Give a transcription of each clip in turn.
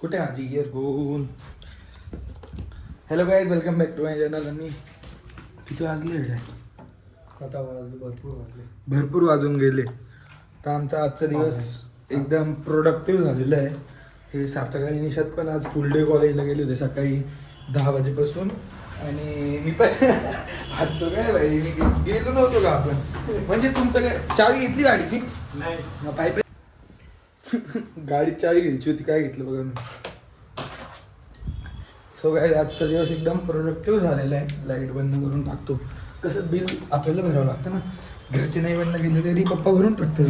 कुठे माझी earphone. Hello guys, welcome back to my channel. आणि किती वाजले? आता वाजले भरपूर भरपूर वाजून गेले. तर आमचा आजचा दिवस एकदम प्रोडक्टिव्ह झालेला आहे. हे सार्थक आणि निशात पण आज फुल डे कॉलेजला गेले होते सकाळी 10 वाजेपासून. आणि मी पण हसतो काय भाई, मी गेलो नव्हतो का आपण. म्हणजे तुमचं काय चावी घेतली गाडीची? नाही पाईप गाडीची चावी घ्यायची होती, काय घेतलं बघा मी. सो काय आजचा दिवस एकदम प्रोडक्टिव्ह झालेला आहे. लाईट बंद करून टाकतो. कसं बिल आपल्याला भरावं लागतं ना, घरचे नाही बंद केले तरी पप्पा भरून टाकतात.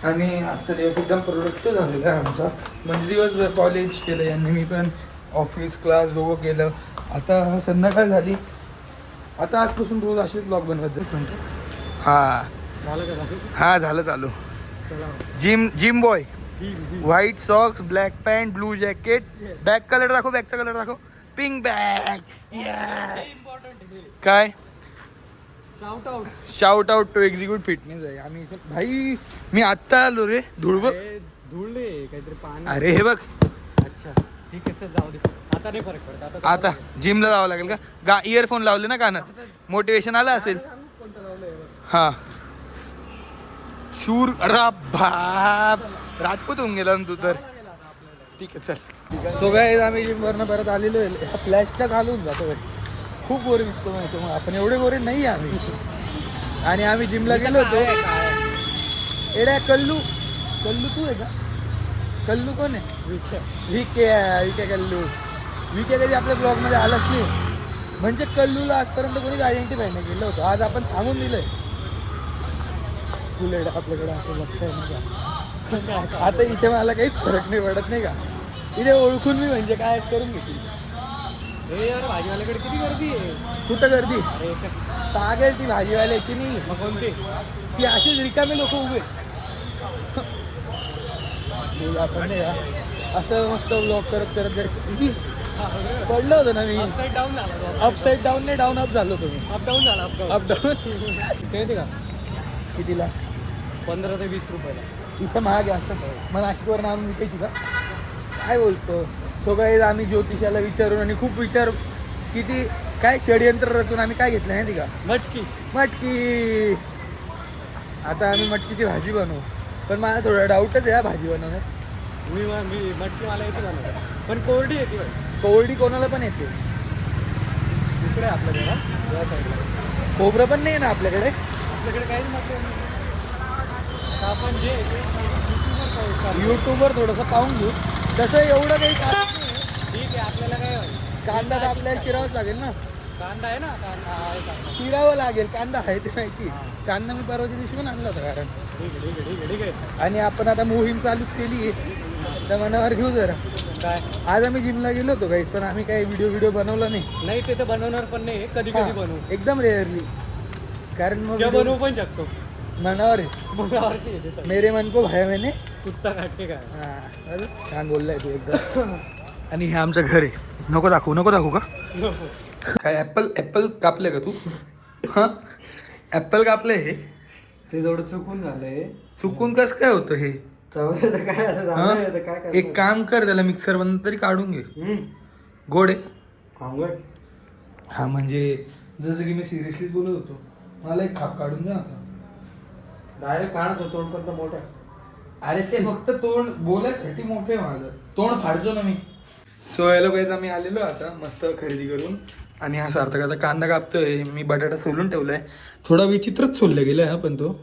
आणि आजचा दिवस एकदम प्रोडक्टिव्ह झालेला आहे आमचा. म्हणजे दिवसभर कॉलेज केलं यांनी, मी पण ऑफिस क्लास दोघं केलं. आता संध्याकाळ झाली. आता आजपासून रोज असेच ब्लॉग बनवत जाईल. हा झालं चालू. Gym boy. White socks, black pant, blue jacket. Bag colour दाखव, बॅगचा कलर दाखव. Pink bag. काय shout out to execute fitness आहे. आम्ही भाई मी आत्ता आलो रे. धूळ बघ, धुळले काहीतरी पाणी. अरे हे बघ. अच्छा ठीक आहे, चल जाऊ दे. आता नाही फरक पडत. आता जिमला जावं लागेल का? इयरफोन लावले ना कानात, मोटिवेशन आलं असेल. कोणतं लावलंय? हा शूर. अरे बाप, राजपूत होऊन गेला ना तू तर. ठीक आहे चल. सो गाईज, आम्ही जिमवरनं परत आलेलो आहे. फ्लॅश का घालून जातो. खूप गोरे दिसतो म्हणजे मग आपण एवढे गोरे नाही आम्ही. आणि आम्ही जिमला गेलो होतो. एड्या कल्लू तू आहे का? कल्लू कोण आहे? विके कल्लू. विके कधी आपल्या ब्लॉगमध्ये आलाच नाही. म्हणजे कल्लूला आजपर्यंत कोणीच आयडेंटिफाय नाही केलं होतं. आज आपण सांगून दिलंय. फुलेड आपल्याकडे असं बघताय नाही का? आता इथे मला काहीच फरक नाही पडत नाही का. इथे ओळखून मी म्हणजे काय करून घेतली. हे यार, भाजीवाल्याकडे किती गर्दी आहे. कुठं गर्दी? अरे पागल ती भाजीवाल्याची नाही. मग कोणते? ती अशीच रिकामे लोक उभे. आपण नाही का असं मस्त ब्लॉग करत करत जायचं. पडलं होतं ना मी. अपसाईड डाऊन झाला. अपसाईड डाऊन नाही, डाऊन अप झालो तुम्ही. अप डाऊन झाला. Up down. ते का कितीला? 15 ते 20 रुपयाला. इथं महाग आहे असतं. मला नाशिकवर नाव विकायची का? काय बोलतो. तो काय आम्ही ज्योतिषाला विचारून आणि खूप विचार किती काय षडयंत्र रचून आम्ही काय घेतलं नाही का? मटकी. आता आम्ही मटकीची भाजी बनवू. पण मला थोडा डाऊटच आहे या भाजी बनवण्यात. मी मटकी मला येते बनवतात, पण कोरडी येते. कोरडी कोणाला पण येते. इकडे आपल्या घरात या साईडला खोबरं पण नाही ना आपल्याकडे. आपल्याकडे काहीच मटकी नाही. आता आपण जे युट्यूबवर थोडंसं पाहून घेऊ. तसं एवढं काही ठीक आहे. आपल्याला काय कांदा तर आपल्याला चिरावंच लागेल ना. कांदा आहे ना. कांदा आहे. कांदा चिरावं लागेल. कांदा आहे ते माहिती. कांदा मी परवाच्या दिवशी पण आणला होता. कारण ठीक आहे. आणि आपण आता मोहीम चालूच केली आहे. तर मनावर घेऊ जरा. काय आज आम्ही जिमला गेलो होतो गाईस, पण आम्ही काही व्हिडिओ बनवला नाही. ते तर बनवणार पण नाही. कधी बनवू. एकदम रेअरली. कारण मग बनवू पण शकतो. मनावर आहे. मेरे मन को भाया मैंने कुत्ता काटते काय. हां छान बोललाय तू एकदम. आणि हे आमचं घर आहे. नको दाखवू का? काय ॲपल कापले का तू? हां ॲपल कापले. हे ते जेवढं चुकून झालंय. चुकून कसं काय होतं हे? काय एक काम कर, त्याला मिक्सर बंद तरी काढून घे. गोड आहे. हा म्हणजे जसं की मी सिरियसलीच बोलत होतो. मला एक खाप काढून द्या आता. डायरेक्ट काढत होतो. तोंड पण मोठं. अरे ते फक्त तोंड बोलायसाठी मोठे आहे माझं. तोंड फाडतो ना मी. सो हॅलो गाईज, आम्ही आलेलो आता मस्त खरेदी करून. आणि हा सार्थक आता कांदा कापतोय. मी बटाटा सोलून ठेवलाय. थोडा विचित्रच सोलला गेलाय. पण तो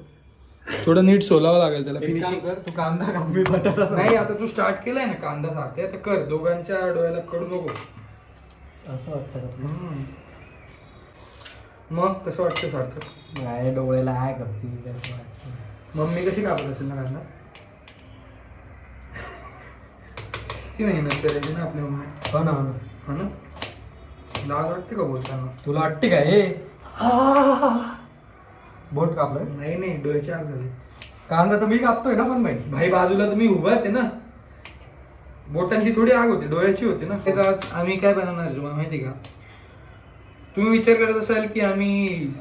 थोडं नीट सोलावं लागेल त्याला. फिनिशिंग तू कांदा काप, मी बटाटा. नाही, आता तू स्टार्ट केलाय ना कांदा सारखे, आता कर. दोघांच्या डोळ्याला कडू नको असं वाटतं. मग तसं वाटतं सार्थक. नाही, डोळ्याला आहे करते. मम्मी कशी कापत असेल ना कांदा? ती नाही नंतर ना आपली मम्मी. हो ना. लाज वाटते का बोलताना? तुला वाटते काय हे? बोट कापलंय? नाही डोळ्याची आग झाली. कांदा तर मी कापतोय ना. पण भाई बाजूला तुम्ही उभाच आहे ना. बोटांची थोडी आग होती, डोळ्याची होती ना. त्याचा आज आम्ही काय बनवणार आहे तुम्हाला माहिती का? तुम्ही विचार करत असाल की आम्ही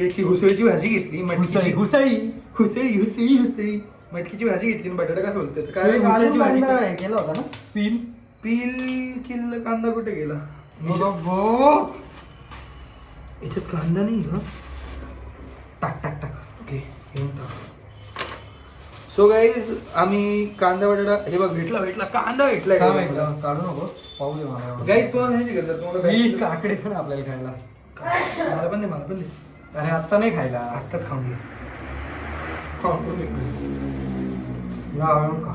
याची हुसळीची भाजी घेतली. हुसळी हुसळी हुसळी हुसळी मटकीची भाजी घेतली आणि बटाटा कसं बोलतात कारण हुसळीची भाजी केला होता ना पील किल्ल कांदा कुठे गेला याच्यात कांदा नाही का टाक ओके घेऊन टाक सो गाईज आम्ही कांदा बटाटा हे बघ भेटला कांदा भेटलाय काढू नको पाहू दे मला गाईज तुम्हाला नाही का तुम्हाला काकडे पण आपल्याला खायला मला पण दे अरे आत्ता नाही खायला आत्ताच खाऊन घे का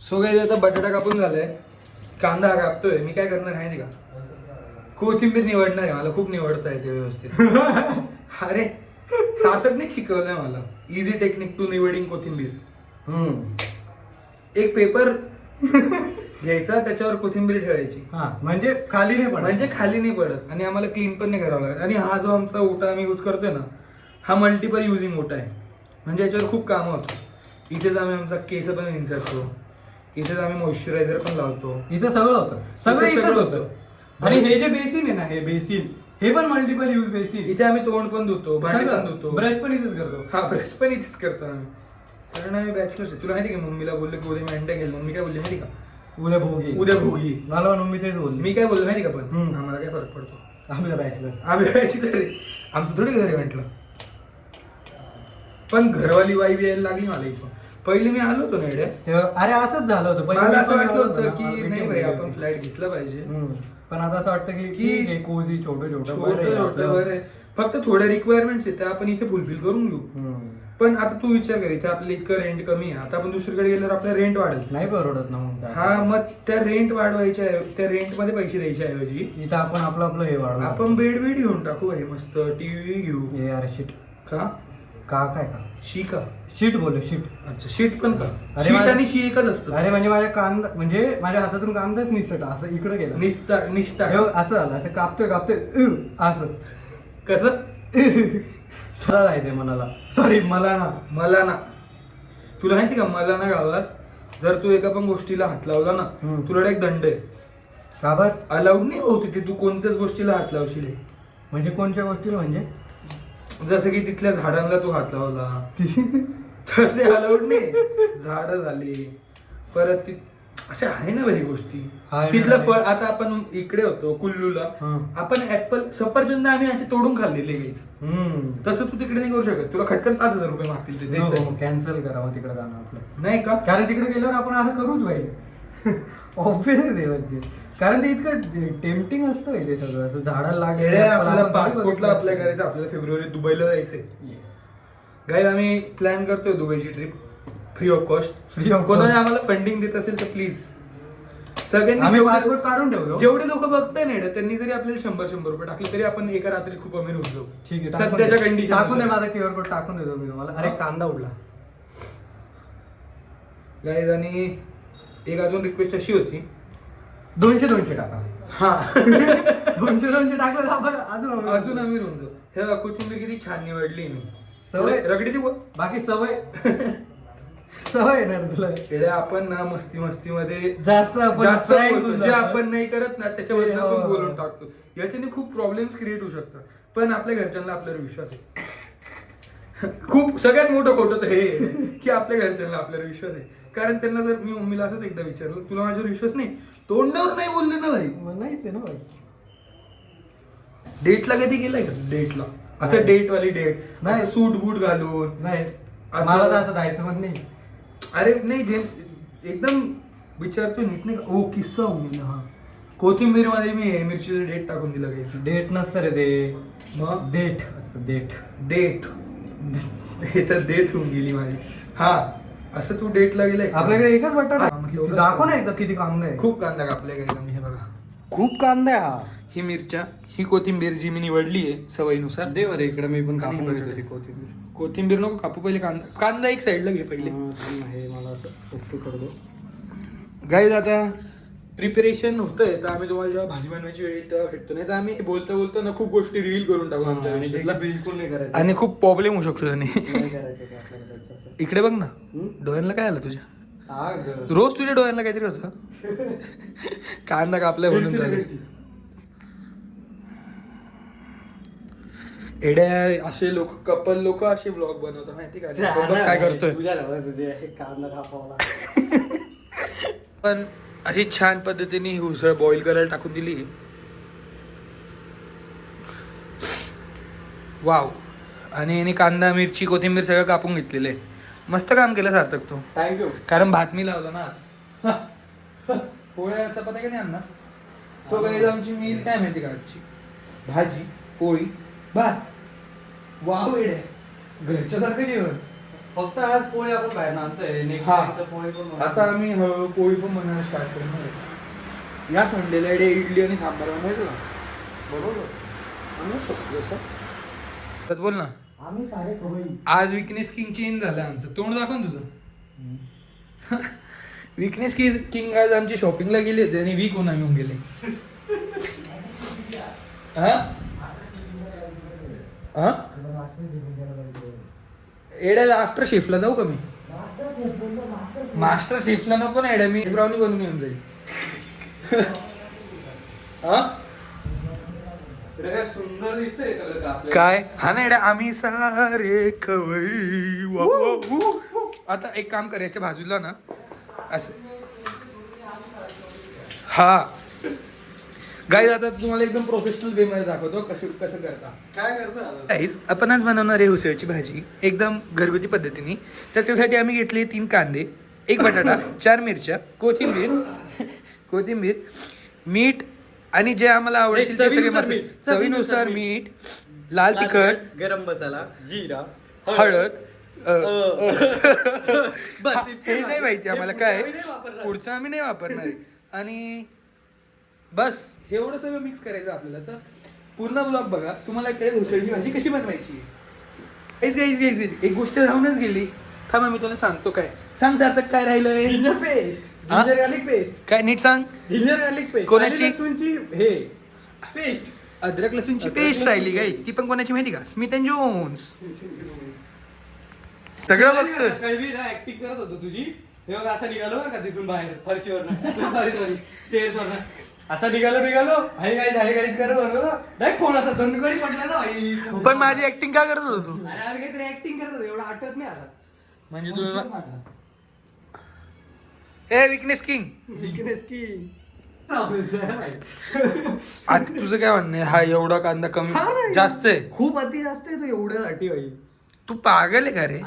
सो गाईज आता बटाटा कापून झालाय कांदा हा कापतोय मी काय करणार आहे का कोथिंबीर निवडणार आहे मला खूप निवडता येते व्यवस्थित अरे सार्थकने शिकवलंय मला इझी टेक्निक टू निवडिंग कोथिंबीर एक पेपर घ्यायचा त्याच्यावर कोथिंबीर ठेवायची म्हणजे खाली नाही पडत आणि आम्हाला क्लीन पण नाही करावं लागत आणि हा जो आमचा ओटा आम्ही यूज करतोय ना हा मल्टिपल युजिंग ओटा आहे म्हणजे याच्यावर खूप कामं होतं इथेच आम्ही आमचा केस पण विंचरतो इथेच आम्ही मॉइश्चरायझर पण लावतो इथं सगळं होतं आणि हे जे बेसिन आहे ना हे बेसिन हे पण मल्टिपल यूज बेसिन इथे आम्ही तोंड पण धुतो भांडी पण धुतो ब्रश पण इथेच करतो हा ब्रश पण इथेच करतो आम्ही कारण आम्ही बॅचलर्स आहे तुला माहिती का मम्मीला बोलले की उद्या मी अंडे घेईल मम्मी काय बोलली माहिती का उद्या भोगी मला म्हणून मी तेच बोलली मी काय बोललो माहिती का पण आम्हाला काय फरक पडतो आम्ही बॅचलर्स आमचं थोडी घरी म्हटलं पण घरवाली वाईब यायला लागली मला इथं पहिले मी आलो होतो ना एवढ्या अरे असंच झालं होतं मला असं वाटलं होतं की नाही भाई आपण फ्लॅट घेतला पाहिजे पण आता असं वाटतं की कोझी छोटं बरं फक्त थोड्या रिक्वायरमेंट्स आहेत त्या आपण इथे फुलफिल करून घेऊ पण आता तू विचार कर इथे आपलं इतकं रेंट कमी आहे आता आपण दुसरीकडे गेल्यावर आपलं रेंट वाढेल नाही परवडत ना मग हा मग त्या रेंट वाढवायच्या त्या रेंट मध्ये पैसे द्यायच्या ऐवजी इथं आपण आपलं हे वाढवू आपण बेड घेऊन टाकू भाई मस्त टीव्ही घेऊ यार शीट का काय का शी का शीट बोललो शीट अच्छा शीट पण का अरे शीट आणि शी एकच असतं अरे म्हणजे माझ्या हातातून कांदाच निसट असं इकडे गेलं निष्ठा असं झालं असं कापतोय असं कसं सरळ जायचंय मला ना तुला माहिती का मला ना गावात जर तू एका पण गोष्टीला हात लावला ना तुला एक दंड आहे का बर अलाउड नाही होत तिथे तू कोणत्याच गोष्टीला हात लावशील म्हणजे कोणत्या गोष्टीला म्हणजे जसं की तिथल्या झाडांना तू हात लावला तर ते अलाउड नाही झाडं झाली परत अशा आहे ना भाई गोष्टी तिथलं फळ आता आपण इकडे होतो कुल्लूला आपण ऍपल सफरचंद आम्ही असे तोडून खाल्लेले गाईच तसं तू तिकडे नाही करू शकत तुला खटकन 5,000 रुपये मागतील ते कॅन्सल करावं तिकडे जाणं आपलं नाही का कारण तिकडे गेल्यावर आपण असं करूच भाई ऑब्विसली म्हणजे कारण ते इतकं टेम्पटिंग असतं ते सगळं असं झाडाला लागेल आपल्याला पासपोर्टला अप्लाय करायचं आपल्याला फेब्रुवारी दुबईला जायचंय गाईज आम्ही प्लॅन करतोय दुबईची ट्रिप फ्री ऑफ कॉस्ट कोणाने आम्हाला फंडिंग देत असेल तर प्लीज सगळ्यांनी पासपोर्ट काढून ठेवलो जेवढे लोक बघताय ना त्यांनी जरी आपल्याला 100 रुपये टाकले तरी आपण एका रात्री खूप अमीर होत जाऊ ठीक आहे सध्याच्या कंडिशन टाकून दे माझा क्यूआर कोड टाकून देतो मी तुम्हाला अरे कांदा उडला गाईज आणि एक अजून रिक्वेस्ट अशी होती 200 टाका हा 200 टाकलं आपण अजून अमीर होऊन जाऊ हे कोथिंबीर किती छान निवडली मी सवय रगडी देऊ बाकी सवय येणार तुला आपण ना मस्ती मध्ये जास्त बोलतो जे आपण नाही करत ना त्याच्याबद्दल आपण बोलून टाकतो याच्याने खूप प्रॉब्लेम्स क्रिएट होऊ शकतात पण आपल्या घरच्यांना आपल्यावर विश्वास आहे खूप सगळ्यात मोठं खोटं हे की आपल्या घरच्यांना आपल्यावर विश्वास आहे कारण त्यांना जर मी मम्मीला असंच एकदा विचारलं तुला माझ्यावर विश्वास नाही तोंडावर नाही बोलले ना भाई नाहीच आहे ना भाई डेटला कधी गेलाय का डेटला असं डेट वाली डेट नाही सूट बूट घालून नाही मला तर असं जायचं पण नाही अरे नाही जे एकदम विचारतो नीट नाही ओ किस्सा होऊन गेला हा कोथिंबीर मध्ये मी मिरचीचं डेट टाकून दिलं काही डेट नसतं रे ते मग डेट असतं डेट हे तर डेट होऊन गेली माझी हा असं तू डेटला गेलाय आपल्याकडे एकच बटाटा दाखव ना एकदा किती कांदा आहे खूप कांदा कापलाय का मी हे बघा खूप कांदा आहे हा ही मिरच्या ही कोथिंबीर जी मी निवडली आहे सवयीनुसार दे बरं इकडे मी पण कापून घेतो कोथिंबीर नको कापू पहिले कांदा एक साईडला घे पहिले हे मला असं ओके करतो गाईज आता प्रिपरेशन होतंय तर आम्ही तुम्हाला जेव्हा भाजी बनवायची वेळ तेव्हा भेटतो नाही तर आम्ही बोलता ना खूप गोष्टी रील करून टाकू आमच्या आयुष्यातला बिलकुल नाही करायचं आणि खूप प्रॉब्लेम होऊ शकतो त्याने करायचं इकडे बघ ना डोळ्यांना काय आलं तुझ्या रोज तुझ्या डोळ्यांना काहीतरी होतं कांदा कापलाय म्हणून झालं एड्या असे लोक कपल लोक असे व्लॉग बनवतात माहिती का बघ काय करतोय तुझ्या तुझे कांदा कापावला. पण अशी छान पद्धतीने ही उसळ बॉईल करायला टाकून दिली. वाव. आणि याने कांदा मिरची कोथिंबीर सगळं कापून घेतलेलं आहे. मस्त काम केलं सार्थक तू. थँक्यू. कारण भात मी लावला ना आज. पोळ्या चपात्या का नाही आणणार. सो गाईज आमची मील काय माहिती का आजची भाजी पोळी भात. वाव येडे घरच्या सारखं जेवण. फक्त आज पोळी आपण बाहेर आणतोय. हा. पोळी पण आता आम्ही पोळी पण बनवायला स्टार्ट करणार. या संडेला एडे इडली आणि सांबार बनवायचं ना. बरोबर. बनवू शकतो जसं. तर बोल ना. आम्ही सारे कवई. आज विकनेस किंग चेंज झालं आमचं. तोंड दाखव ना तुझं. विकनेस किंग आज आमची शॉपिंगला गेली होती आणि वीक होऊन येऊन गेले. एड्याला आफ्टर शिफ्टला जाऊ का मी. मास्टर शिफ्टला नको ना एड्या मी ब्राउनी बनवून येऊन जाईल. सुंदर दिसतंय सगळं आपलं. काय हा ना एड्या आम्ही सारे खवई. वा, वा, वा. आता एक काम कर याच्या बाजूला ना असं. हा गाईज आता तुम्हाला एकदम प्रोफेशनल वे मध्ये दाखवतो कसं करता. काय करतो गाईज आपण आज बनवणार आहे उसळची भाजी एकदम घरगुती पद्धतीने. त्याच्यासाठी आम्ही घेतले 3 कांदे 1 बटाटा 4 मिरच्या कोथिंबीर मीठ आणि जे आम्हाला आवडतील ते सगळे मसाले. चवीनुसार मीठ लाल तिखट गरम मसाला जिरा हळद. बस हे नाही माहिती आम्हाला काय पुढचं आम्ही नाही वापरणार आहे. आणि बस एवढं सगळं मिक्स करायचं आपल्याला. तर पूर्ण ब्लॉग बघा तुम्हाला कळेल उसळची भाजी कशी बनवायची. एक गोष्ट राहूनच गेली. थांबा मी तुला सांगतो. काय सांग सार्थक काय राहिलंय. Ginger paste. Ginger garlic paste. काय नीट सांग. Ginger garlic paste. कोणाची? लसूणची हे पेस्ट. अद्रक लसूणची पेस्ट राहिली काय. ती पण कोणाची माहिती का स्मिथ अँड जोन्स. सगळं बघतोय. कळवी ना ऍक्टिंग करत होतो तुझी. हे बघ असं निघालो बरं का तिथून बाहेर फरशीवर. सॉरी स्टेअर्सवर असं निघालो हाय गाईज करत होतो. नाही फोन असा दंडकरी पडला ना भाई. पण माझी ऍक्टिंग का करत होतो तू. अरे आम्ही काहीतरी ऍक्टिंग करत होतो एवढं आठवत नाही आता. म्हणजे तुम्ही ए विकनेस किंग विकनेस की आता तुझं काय म्हणणं आहे. हा एवढा कांदा कमी जास्त आहे. खूप अति जास्त आहे तो एवढ्यासाठी भाई. तू पागल आहे का रे.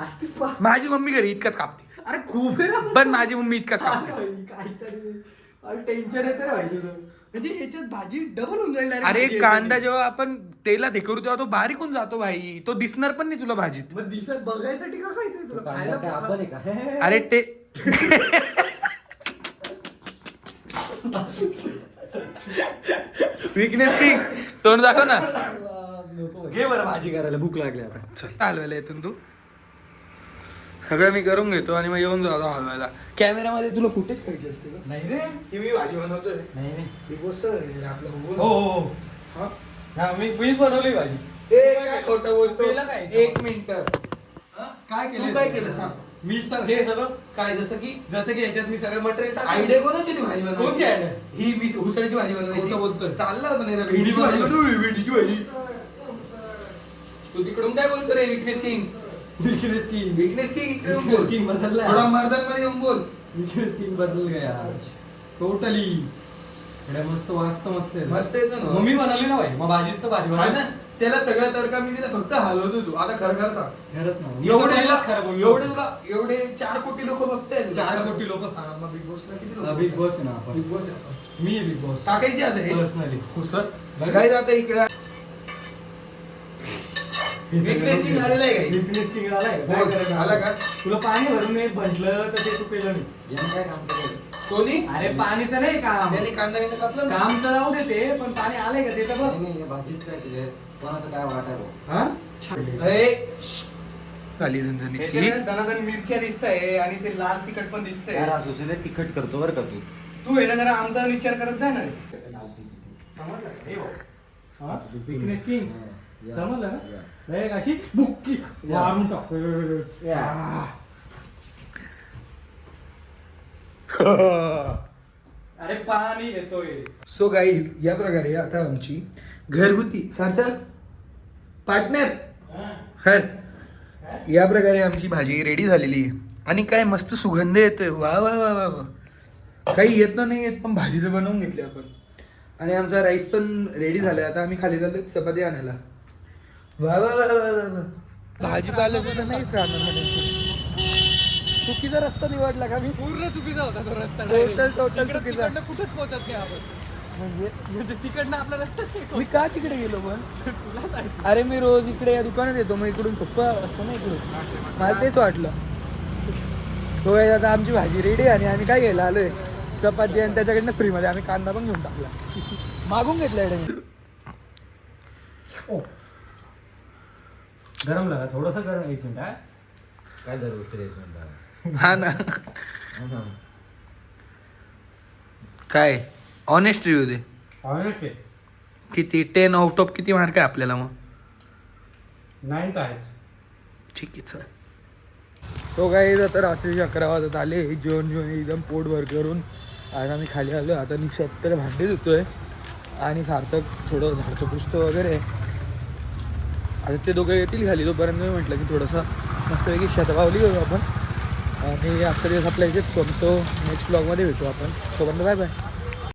माझी मम्मी घरी इतकाच कापते. अरे खूप आहे ना. पण माझी मम्मी इतकाच कापते. काहीतरी टेन्शन येतं रे भाई तुझं. म्हणजे याच्यात भाजी डबल होऊन जाईल. अरे कांदा जेव्हा आपण तेलात हे करू तेव्हा तो बारीक होऊन जातो भाई. तो दिसणार पण नाही तुला भाजीत. मग दिसत बघायसाठी का खायचंय तुला खायला. अरे ते विकनेस की तोंड दाखव ना. घे बरं भाजी करायला भूक लागली आता. चल हलवायला येतो तू. सगळं मी करून घेतो आणि मग येऊन जातो हलवायला. कॅमेरामध्ये तुला फुटेज पाहिजे असते का. नाही रे. की मी भाजी बनवतोय. नाही ही गोष्ट आपलं हो. हा हा मीच बनवली भाजी. काय खोटं बोलतो. केलं काय? 1 मिनिट काय केलं तू काय केलं सांग. मी हे सगळं काय जसं की याच्यात मी सगळं मटेरियल आयडिया कोणाची ती भाजी कोणती बनवायची. idea? ही उसळची भाजी बनवायची. खोटं बोलतोय. चाललं होतं नाही भेंडीची भाजी बनव. भेंडीची भाजी. तू तिकडून काय बोलतो रे विकनेस किंग. विकनेस की विकनेस किंग इकडे येऊन बोल. किंग बदलला. थोडा मर्दांमध्ये येऊन बोल. विकनेस किंग बदल गया टोटली. मस्त मस्त आहे. मस्त येतो ना. मम्मी बनवली ना भाई. मग भाजीच तर भाजी हा ना त्याला सगळा तडका मी दिला फक्त हलवतो तू. आता खरं सांग. खरंच ना. एवढे तुला एवढे 4 कोटी लोक बघतायत. 4 कोटी लोक. मग बिग बॉसला किती लोक. बिग बॉस आहे ना आपण. बिग बॉस आहे आपण. मी बिग बॉस टाकायची आता हे पर्सनली. हुसर काय जातं इकडे. विकनेस किंग आलेला आहे guys. विकनेस किंग आलाय. बोल, काय करायचं? आला का? तुला पाणी भरून नाही म्हटलं तर ते तू केलं नाही. यानं काय काम केलं? कोणी अरे पाणीचं नाही काम. त्याने कांदा बिंदा कापला ना. काम तर जाऊ दे ते पण पाणी आलंय का ते तर बघ. नाही, नाही, या भाजीत काय केलंय? कोणाचं काय वाट आहे भाऊ? हा ए, खाली झणझणीत ती. याच्यात दणादण मिरच्या दिसतंय आणि ते लाल तिखट पण दिसतंय. यार असोसिएट तिखट करतो बरं का तू. तू आहे ना जरा आमचा विचार करत जा ना रे. समजलं का? हे बघ. हा? Weakness king. या. समजलं ना या. नाही अशी बुक्की या. मारून टाक. या. अरे पाणी येतोय. सो गाईज या प्रकारे आता आमची घरगुती सार्थक पार्टनर हर या प्रकारे आमची भाजी रेडी झालेली आहे आणि काय मस्त सुगंध येतोय वा वा वा वा वा. काही येत नाही येत पण भाजी तर बनवून घेतली आपण. आणि आमचा राईस पण रेडी झालाय. आता आम्ही खाली चाललोय चपाती आणायला. वा वा वा वा वा. भाजीपाल्याचं तर नाहीच राहणार म्हणजे. चुकीचा रस्ता निवडला का मी? पूर्ण चुकीचा होता तो रस्ता. टोटल चुकीचा. तिकडनं कुठंच पोहोचत नाही आपण. म्हणजे तिकडनं आपला रस्ताच नाही. मी का तिकडे गेलो पण? अरे मी रोज इकडे या दुकानात येतो मग इकडून सोपं असतं ना इकडून. मला तेच वाटलं. तो आता आमची भाजी रेडी आणि आम्ही काय घ्यायला आलोय चपाती आणि त्याच्याकडनं फ्रीमध्ये आम्ही कांदा पण घेऊन टाकला. मागून घेतला इकडे. गरम लागा थोडंसं गरम. एक मिनिट. काय जर उशीर एक मिनिट. हा ना. काय ऑनेस्ट रिव्ह्यू दे. ऑनेस्ट किती 10 आउट ऑफ किती मार्क आहे आपल्याला मग? 9 तर आहेच. ठीक आहे चल. सो गाईज आता रात्री 11 वाजत आले. जेवण एकदम पोटभर करून आणि आम्ही खाली आलो. आता निक्षात तर भांडी धुतोय आणि सार्थक थोडं झाडतं पुसतं वगैरे. आता ते दोघं येतील खाली तोपर्यंत मी म्हटलं की थोडंसं मस्तपैकी शतपावली घेऊ आपण. आणि आजचा दिवस आपल्या इथेच संपतो. नेक्स्ट ब्लॉगमध्ये भेटू आपण. तोपर्यंत बाय बाय.